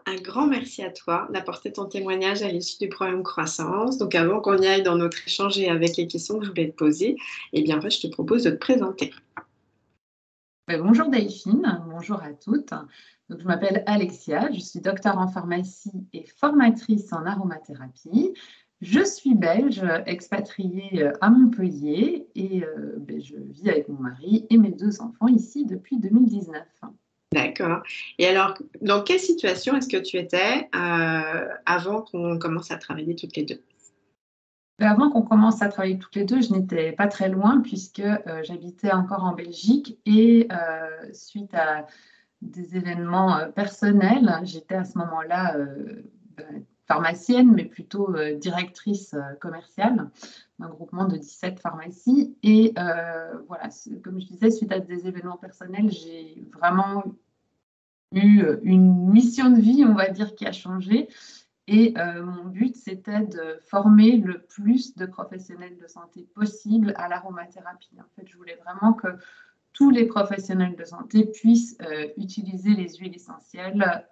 un grand merci à toi d'apporter ton témoignage à l'issue du programme Croissance. Donc, avant qu'on y aille dans notre échange et avec les questions que je voulais te poser, eh bien, en fait, je te propose de te présenter. Bonjour Delphine, bonjour à toutes. Donc, je m'appelle Alexia, je suis docteur en pharmacie et formatrice en aromathérapie. Je suis belge, expatriée à Montpellier et je vis avec mon mari et mes 2 enfants ici depuis 2019. D'accord. Et alors, dans quelle situation est-ce que tu étais avant qu'on commence à travailler toutes les deux? Avant qu'on commence à travailler toutes les deux, je n'étais pas très loin puisque j'habitais encore en Belgique et suite à des événements personnels, j'étais à ce moment-là pharmacienne, mais plutôt directrice commerciale d'un groupement de 17 pharmacies. Et voilà, comme je disais, suite à des événements personnels, j'ai vraiment eu une mission de vie, on va dire, qui a changé. Et mon but, c'était de former le plus de professionnels de santé possible à l'aromathérapie. En fait, je voulais vraiment que tous les professionnels de santé puissent utiliser les huiles essentielles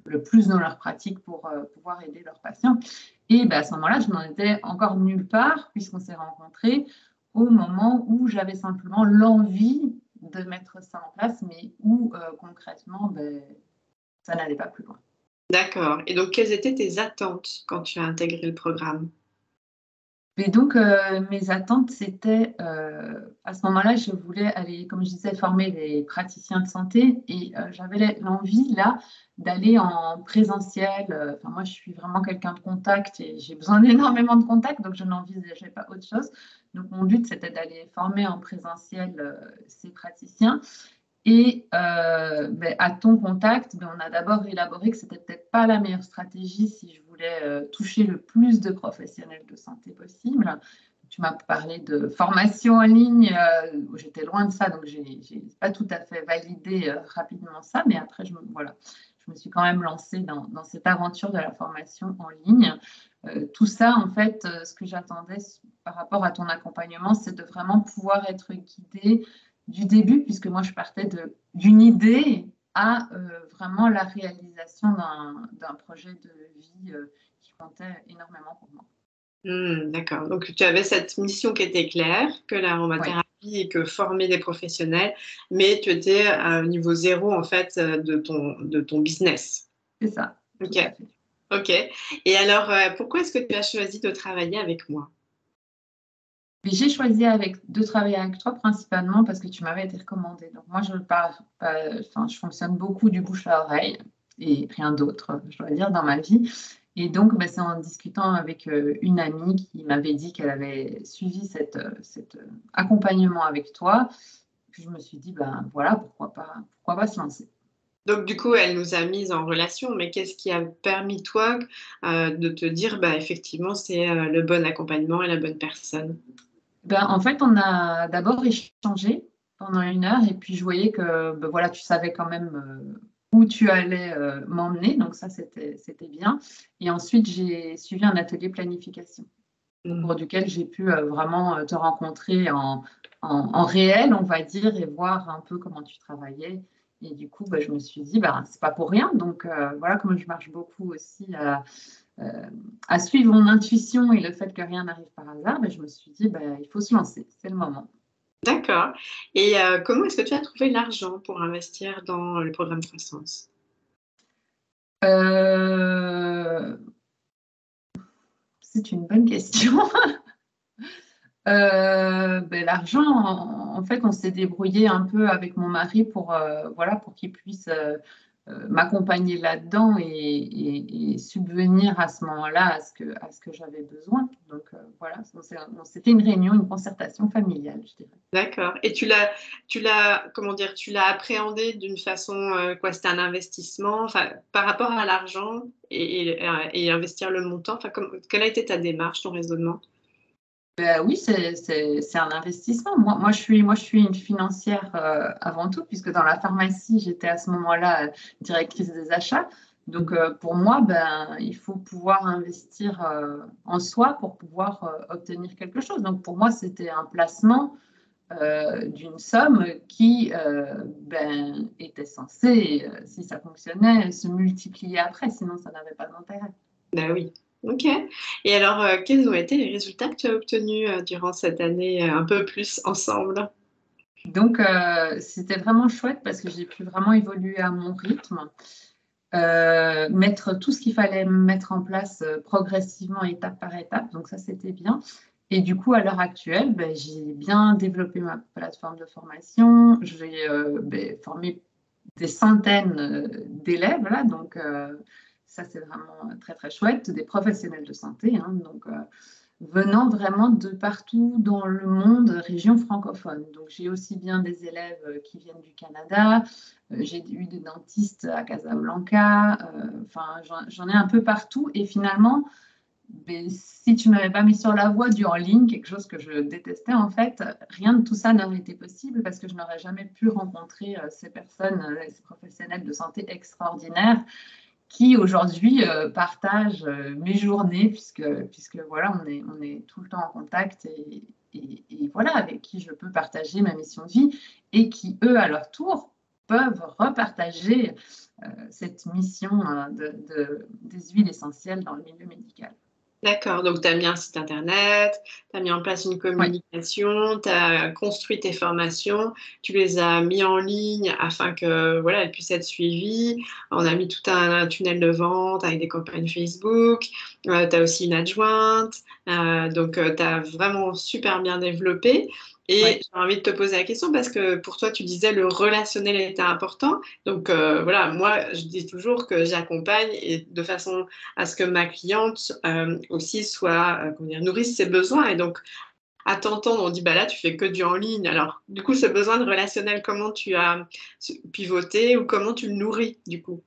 le plus dans leur pratique pour pouvoir aider leurs patients. Et à ce moment-là, je n'en étais encore nulle part puisqu'on s'est rencontrés au moment où j'avais simplement l'envie de mettre ça en place, mais où concrètement, ça n'allait pas plus loin. D'accord. Et donc, quelles étaient tes attentes quand tu as intégré le programme? Et donc, mes attentes, c'était, à ce moment-là, je voulais aller, comme je disais, former des praticiens de santé et j'avais l'envie, là, d'aller en présentiel. Enfin, moi, je suis vraiment quelqu'un de contact et j'ai besoin d'énormément de contact, donc je n'envisageais pas autre chose. Donc, mon but, c'était d'aller former en présentiel ces praticiens. Et à ton contact, on a d'abord élaboré que ce n'était peut-être pas la meilleure stratégie si je voulais toucher le plus de professionnels de santé possible. Tu m'as parlé de formation en ligne, j'étais loin de ça, donc je n'ai pas tout à fait validé rapidement ça, mais après, je me suis quand même lancée dans cette aventure de la formation en ligne. Tout ça, en fait, ce que j'attendais par rapport à ton accompagnement, c'est de vraiment pouvoir être guidée du début, puisque moi, je partais d'une idée à vraiment la réalisation d'un projet de vie qui comptait énormément pour moi. D'accord. Donc, tu avais cette mission qui était claire, que Oui, l'aromathérapie et que former des professionnels, mais tu étais à niveau zéro, en fait, de ton business. c'est ça, tout OK. à fait. OK. Et alors, pourquoi est-ce que tu as choisi de travailler avec moi? J'ai choisi de travailler avec toi principalement parce que tu m'avais été recommandée. Donc moi, je fonctionne beaucoup du bouche à oreille et rien d'autre, je dois dire, dans ma vie. Et donc, c'est en discutant avec une amie qui m'avait dit qu'elle avait suivi cet accompagnement avec toi, que je me suis dit, voilà, pourquoi pas se lancer. Donc, du coup, elle nous a mises en relation, mais qu'est-ce qui a permis, toi, de te dire, effectivement, c'est le bon accompagnement et la bonne personne? En fait, on a d'abord échangé pendant 1 heure et puis je voyais que voilà, tu savais quand même où tu allais m'emmener, donc ça, c'était bien. Et ensuite, j'ai suivi un atelier planification au cours duquel j'ai pu vraiment te rencontrer en réel, on va dire, et voir un peu comment tu travaillais. Et du coup, je me suis dit, c'est pas pour rien. Donc voilà, comme je marche beaucoup aussi à suivre mon intuition et le fait que rien n'arrive par hasard, je me suis dit, il faut se lancer, c'est le moment. D'accord. Et comment est-ce que tu as trouvé l'argent pour investir dans le programme Croissance? Euh, c'est une bonne question. L'argent, en fait, on s'est débrouillé un peu avec mon mari voilà, pour qu'il puisse m'accompagner là-dedans et subvenir à ce moment-là à ce que j'avais besoin. Donc voilà, c'était une réunion, une concertation familiale, je dirais. D'accord. Et comment dire, tu l'as appréhendé d'une façon, quoi, c'était un investissement, enfin, par rapport à l'argent et investir le montant, enfin, quelle a été ta démarche, ton raisonnement? Oui, c'est un investissement. Moi, je suis une financière avant tout, puisque dans la pharmacie, j'étais à ce moment-là directrice des achats. Donc, pour moi, il faut pouvoir investir en soi pour pouvoir obtenir quelque chose. Donc, pour moi, c'était un placement d'une somme qui était censée, si ça fonctionnait, se multiplier après, sinon ça n'avait pas d'intérêt. Ben oui. Ok. Et alors, quels ont été les résultats que tu as obtenus durant cette année un peu plus ensemble? Donc, c'était vraiment chouette parce que j'ai pu vraiment évoluer à mon rythme, mettre tout ce qu'il fallait mettre en place progressivement, étape par étape. Donc, ça, c'était bien. Et du coup, à l'heure actuelle, j'ai bien développé ma plateforme de formation. J'ai formé des centaines d'élèves, là. Donc, ça, c'est vraiment très, très chouette. Des professionnels de santé, hein, donc, venant vraiment de partout dans le monde, région francophone. Donc, j'ai aussi bien des élèves qui viennent du Canada, j'ai eu des dentistes à Casablanca, enfin, j'en ai un peu partout. Et finalement, si tu ne m'avais pas mis sur la voie du en ligne, quelque chose que je détestais en fait, rien de tout ça n'aurait été possible parce que je n'aurais jamais pu rencontrer ces personnes, ces professionnels de santé extraordinaires qui aujourd'hui partagent mes journées, puisque voilà, on est tout le temps en contact et voilà, avec qui je peux partager ma mission de vie et qui, eux, à leur tour, peuvent repartager cette mission des huiles essentielles dans le milieu médical. D'accord, donc tu as mis un site internet, tu as mis en place une Oui, communication, tu as construit tes formations, tu les as mis en ligne afin que voilà, elles puissent être suivies. On a mis tout un tunnel de vente avec des campagnes Facebook, tu as aussi une adjointe, donc tu as vraiment super bien développé. Et oui. j'ai envie de te poser la question parce que pour toi, tu disais le relationnel était important. Donc voilà, moi, je dis toujours que j'accompagne et de façon à ce que ma cliente aussi soit, comment dire, nourrisse ses besoins. Et donc, à t'entendre, on dit, bah là, tu fais que du en ligne. Alors, du coup, ce besoin de relationnel, comment tu as pivoté ou comment tu le nourris, du coup?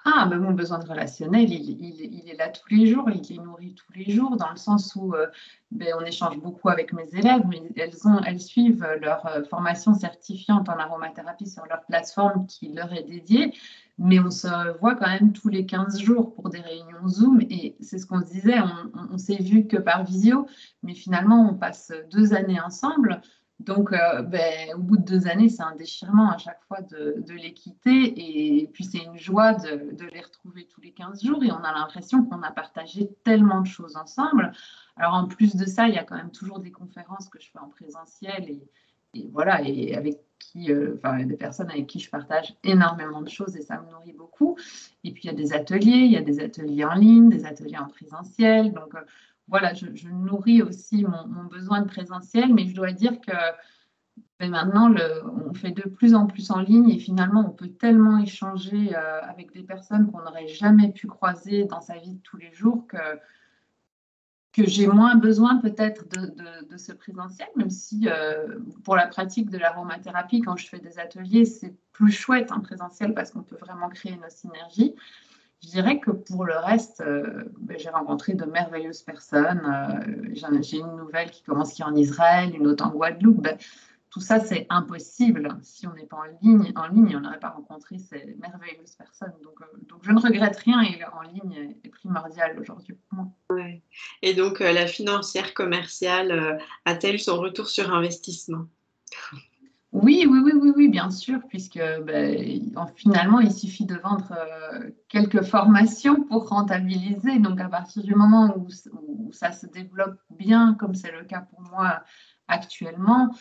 Ah, mais mon besoin de relationnel, il est là tous les jours, il est nourri tous les jours, dans le sens où on échange beaucoup avec mes élèves, mais elles suivent leur formation certifiante en aromathérapie sur leur plateforme qui leur est dédiée, mais on se voit quand même tous les 15 jours pour des réunions Zoom, et c'est ce qu'on se disait, on s'est vu que par visio, mais finalement, on passe 2 années ensemble. Donc, au bout de 2 années, c'est un déchirement à chaque fois de les quitter. Et puis, c'est une joie de les retrouver tous les 15 jours. Et on a l'impression qu'on a partagé tellement de choses ensemble. Alors, en plus de ça, il y a quand même toujours des conférences que je fais en présentiel. Et voilà, et avec qui, des personnes avec qui je partage énormément de choses et ça me nourrit beaucoup. Et puis, il y a des ateliers en ligne, des ateliers en présentiel. Donc, voilà, je nourris aussi mon besoin de présentiel, mais je dois dire que maintenant, on fait de plus en plus en ligne et finalement, on peut tellement échanger avec des personnes qu'on n'aurait jamais pu croiser dans sa vie de tous les jours que j'ai moins besoin peut-être de ce présentiel, même si pour la pratique de l'aromathérapie, quand je fais des ateliers, c'est plus chouette en présentiel parce qu'on peut vraiment créer nos synergies. Je dirais que pour le reste, j'ai rencontré de merveilleuses personnes. J'ai une nouvelle qui est en Israël, une autre en Guadeloupe. Tout ça, c'est impossible. Si on n'est pas en ligne, on n'aurait pas rencontré ces merveilleuses personnes. Donc, je ne regrette rien et en ligne est primordial aujourd'hui pour moi. Ouais. Et donc, la financière commerciale a-t-elle son retour sur investissement? Oui, oui, oui, oui, oui, bien sûr, puisque finalement, il suffit de vendre quelques formations pour rentabiliser. Donc, à partir du moment où ça se développe bien, comme c'est le cas pour moi actuellement,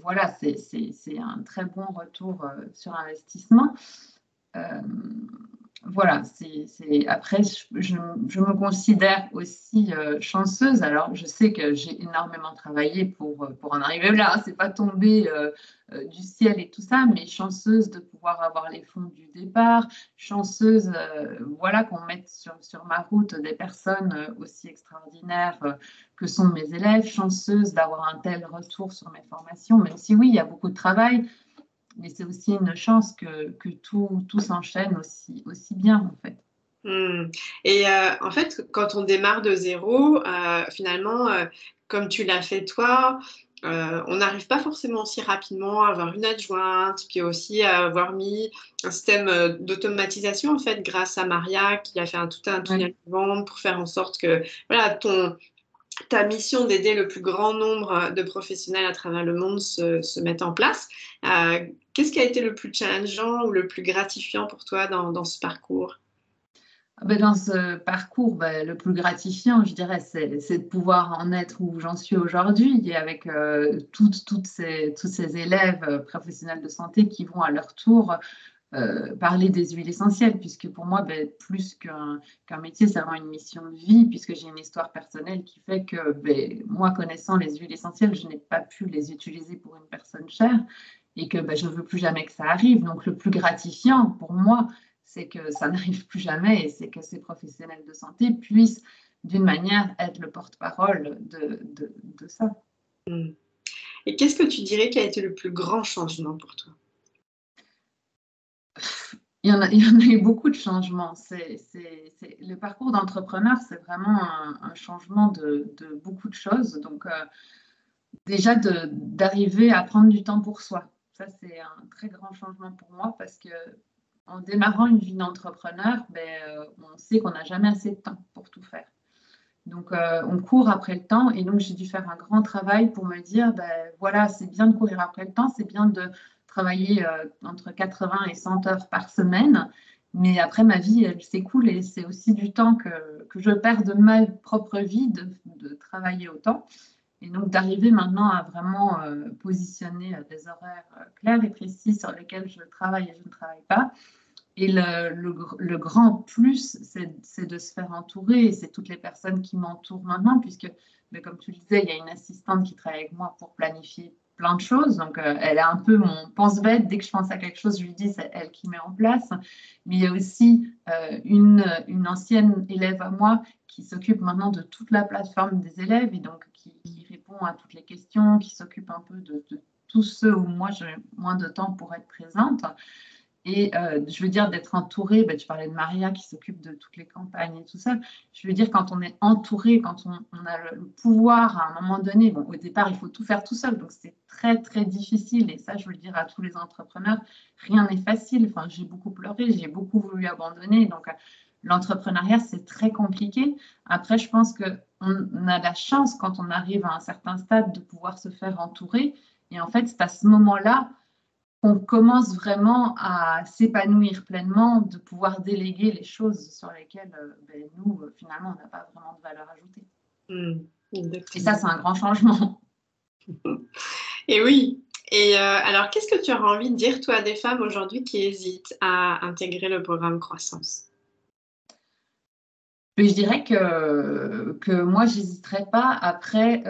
voilà, c'est un très bon retour sur investissement. Euh, voilà, après, je me considère aussi chanceuse. Alors, je sais que j'ai énormément travaillé pour en arriver là. C'est pas tombé du ciel et tout ça, mais chanceuse de pouvoir avoir les fonds du départ, chanceuse, voilà, qu'on mette sur ma route des personnes aussi extraordinaires que sont mes élèves, chanceuse d'avoir un tel retour sur mes formations, même si oui, il y a beaucoup de travail. Mais c'est aussi une chance que tout s'enchaîne aussi bien, en fait. Hmm. Et en fait, quand on démarre de zéro, finalement, comme tu l'as fait toi, on n'arrive pas forcément aussi rapidement à avoir une adjointe, puis aussi à avoir mis un système d'automatisation, en fait, grâce à Maria, qui a fait tout un tunnel Oui, de vente pour faire en sorte que voilà, ta mission d'aider le plus grand nombre de professionnels à travers le monde se mette en place. Qu'est-ce qui a été le plus challengeant ou le plus gratifiant pour toi dans ce parcours? Dans ce parcours, le plus gratifiant, je dirais, c'est de pouvoir en être où j'en suis aujourd'hui, et avec tous ces élèves professionnels de santé qui vont à leur tour parler des huiles essentielles, puisque pour moi, plus qu'un métier, c'est vraiment une mission de vie, puisque j'ai une histoire personnelle qui fait que moi, connaissant les huiles essentielles, je n'ai pas pu les utiliser pour une personne chère, et que je ne veux plus jamais que ça arrive. Donc le plus gratifiant pour moi, c'est que ça n'arrive plus jamais, et c'est que ces professionnels de santé puissent d'une manière être le porte-parole de ça. Et qu'est-ce que tu dirais qui a été le plus grand changement pour toi? Il y en a eu beaucoup de changements. Le parcours d'entrepreneur, c'est vraiment un changement de beaucoup de choses. Donc, déjà, d'arriver à prendre du temps pour soi. Ça, c'est un très grand changement pour moi, parce que en démarrant une vie d'entrepreneur, on sait qu'on n'a jamais assez de temps pour tout faire. Donc, on court après le temps, et donc j'ai dû faire un grand travail pour me dire, voilà, c'est bien de courir après le temps, c'est bien de travailler entre 80 et 100 heures par semaine, mais après, ma vie, elle s'écoule, et c'est aussi du temps que je perds de ma propre vie de travailler autant. Et donc, d'arriver maintenant à vraiment positionner des horaires clairs et précis sur lesquels je travaille et je ne travaille pas. Et le grand plus, c'est de se faire entourer, et c'est toutes les personnes qui m'entourent maintenant, puisque, comme tu le disais, il y a une assistante qui travaille avec moi pour planifier plein de choses. Donc, elle est un peu mon pense-bête. Dès que je pense à quelque chose, je lui dis, c'est elle qui met en place. Mais il y a aussi une ancienne élève à moi qui s'occupe maintenant de toute la plateforme des élèves, et donc qui répond à toutes les questions, qui s'occupe un peu de tous ceux où moi j'ai moins de temps pour être présente. Et je veux dire, d'être entouré, tu parlais de Maria qui s'occupe de toutes les campagnes et tout ça. Je veux dire, quand on est entouré, quand on a le pouvoir à un moment donné, au départ, il faut tout faire tout seul. Donc, c'est très, très difficile. Et ça, je veux le dire à tous les entrepreneurs, rien n'est facile. Enfin, j'ai beaucoup pleuré, j'ai beaucoup voulu abandonner. Donc, l'entrepreneuriat, c'est très compliqué. Après, je pense qu'on a la chance, quand on arrive à un certain stade, de pouvoir se faire entourer. Et en fait, c'est à ce moment-là on commence vraiment à s'épanouir pleinement, de pouvoir déléguer les choses sur lesquelles nous, finalement, on n'a pas vraiment de valeur ajoutée. Et ça, c'est un grand changement. Et oui. Et alors, qu'est-ce que tu auras envie de dire, toi, à des femmes aujourd'hui qui hésitent à intégrer le programme Croissance? Je dirais que moi, je n'hésiterais pas. Après,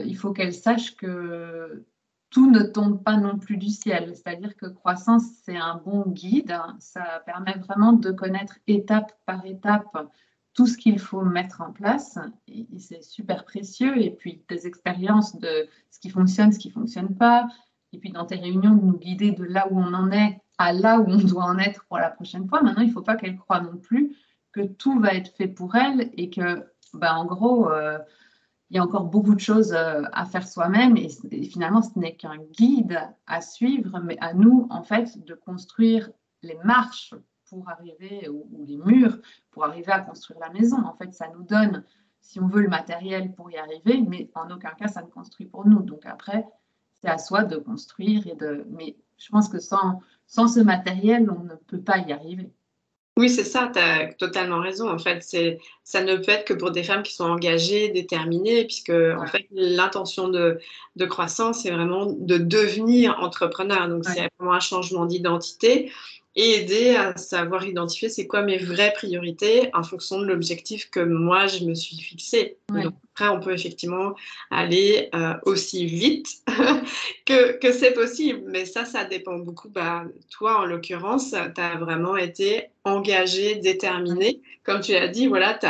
il faut qu'elles sachent que tout ne tombe pas non plus du ciel. C'est-à-dire que Croissance, c'est un bon guide. Ça permet vraiment de connaître étape par étape tout ce qu'il faut mettre en place. Et c'est super précieux. Et puis, des expériences de ce qui fonctionne, ce qui ne fonctionne pas. Et puis, dans tes réunions, de nous guider de là où on en est à là où on doit en être pour la prochaine fois. Maintenant, il ne faut pas qu'elles croient non plus que tout va être fait pour elle, et que, en gros, il y a encore beaucoup de choses à faire soi-même, et finalement, ce n'est qu'un guide à suivre, mais à nous, en fait, de construire les marches pour arriver, ou les murs, pour arriver à construire la maison. En fait, ça nous donne, si on veut, le matériel pour y arriver, mais en aucun cas, ça ne construit pour nous. Donc après, c'est à soi de construire, mais je pense que sans ce matériel, on ne peut pas y arriver. Oui, c'est ça, tu as totalement raison. En fait, ça ne peut être que pour des femmes qui sont engagées, déterminées, puisque en fait, l'intention de Croissance, c'est vraiment de devenir entrepreneur. Donc, c'est vraiment un changement d'identité et aider à savoir identifier c'est quoi mes vraies priorités en fonction de l'objectif que moi, je me suis fixé. Donc, après, on peut effectivement aller aussi vite que c'est possible. Mais ça dépend beaucoup. Toi, en l'occurrence, tu as vraiment été engagée, déterminée. Comme tu l'as dit, voilà, tu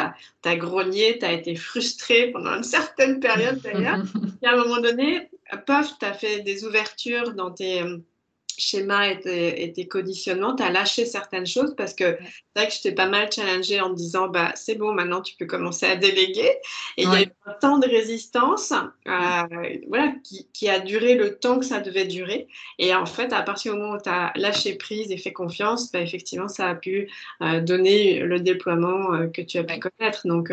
as grogné, tu as été frustrée pendant une certaine période d'ailleurs. Et à un moment donné, paf, tu as fait des ouvertures dans tes schémas et tes conditionnements, tu as lâché certaines choses parce que c'est vrai que je t'ai pas mal challengé en te disant bah, c'est bon, maintenant tu peux commencer à déléguer. Et il y a eu un temps de résistance voilà, qui a duré le temps que ça devait durer. Et en fait, à partir du moment où tu as lâché prise et fait confiance, bah, effectivement, ça a pu donner le déploiement que tu as pu connaître. Donc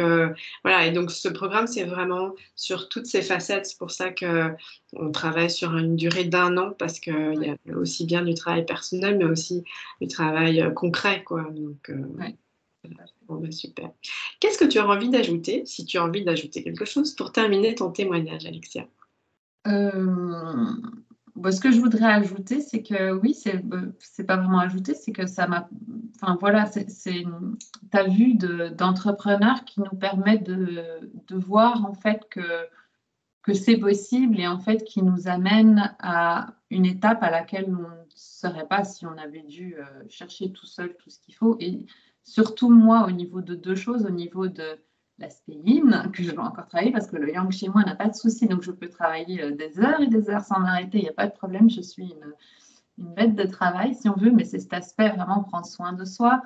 voilà, et donc ce programme, c'est vraiment sur toutes ces facettes. C'est pour ça que on travaille sur une durée d'1 an parce qu'il y a aussi bien du travail personnel, mais aussi du travail concret, quoi. Donc, bon, bah, super. Qu'est-ce que tu as envie d'ajouter, si tu as envie d'ajouter quelque chose, pour terminer ton témoignage, Alexia? Ce que je voudrais ajouter, c'est que oui, c'est pas vraiment ajouter, c'est que ça m'a. Enfin voilà, c'est ta vue d'entrepreneur qui nous permet de voir en fait que c'est possible et en fait qui nous amène à une étape à laquelle on ne serait pas si on avait dû chercher tout seul tout ce qu'il faut. Et surtout moi, au niveau de 2 choses, au niveau de l'aspect yin, que je dois encore travailler parce que le yang chez moi n'a pas de souci, donc je peux travailler des heures et des heures sans m'arrêter, il n'y a pas de problème, je suis une bête de travail si on veut, mais c'est cet aspect vraiment prendre soin de soi.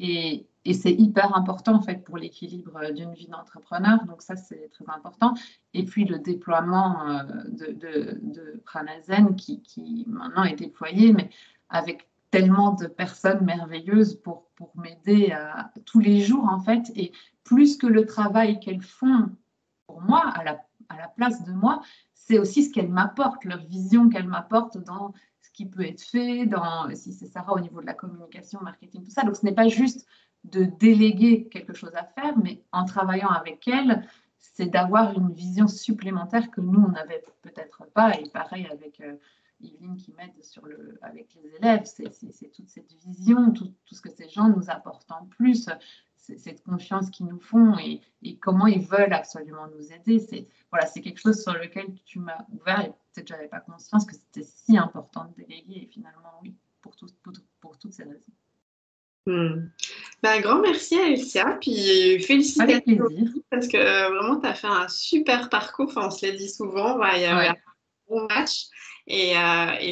Et c'est hyper important en fait pour l'équilibre d'une vie d'entrepreneur, donc ça c'est très important. Et puis le déploiement de Pranazen qui maintenant est déployé, mais avec tellement de personnes merveilleuses pour m'aider tous les jours en fait. Et plus que le travail qu'elles font pour moi, à la place de moi, c'est aussi ce qu'elles m'apportent, leur vision qu'elles m'apportent dans ce qui peut être fait, dans, si c'est Sarah au niveau de la communication, marketing, tout ça. Donc, ce n'est pas juste de déléguer quelque chose à faire, mais en travaillant avec elles, c'est d'avoir une vision supplémentaire que nous, on n'avait peut-être pas. Et pareil avec Yveline qui m'aide avec les élèves, c'est toute cette vision, tout ce que ces gens nous apportent en plus, cette confiance qu'ils nous font et comment ils veulent absolument nous aider. C'est quelque chose sur lequel tu m'as ouvert et peut-être que je n'avais pas conscience que c'était si important de déléguer. Et finalement, oui, pour toutes ces raisons. Ben, un grand merci Alicia, puis félicitations. Avec plaisir. Parce que vraiment, tu as fait un super parcours, enfin, on se l'a dit souvent, il y a un bon match. Et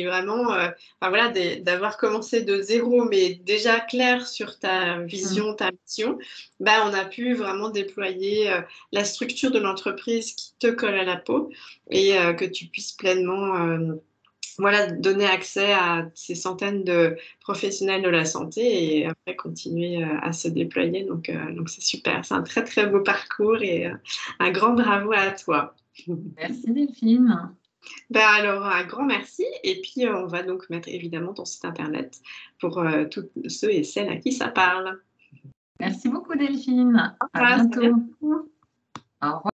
vraiment, enfin, voilà, d'avoir commencé de zéro, mais déjà clair sur ta vision, ta mission, ben, on a pu vraiment déployer la structure de l'entreprise qui te colle à la peau et que tu puisses pleinement voilà, donner accès à ces centaines de professionnels de la santé et après continuer à se déployer. Donc c'est super. C'est un très, très beau parcours et un grand bravo à toi. Merci Delphine. Ben alors, un grand merci. Et puis, on va donc mettre évidemment ton site internet pour tous ceux et celles à qui ça parle. Merci beaucoup Delphine. À bientôt. Au revoir.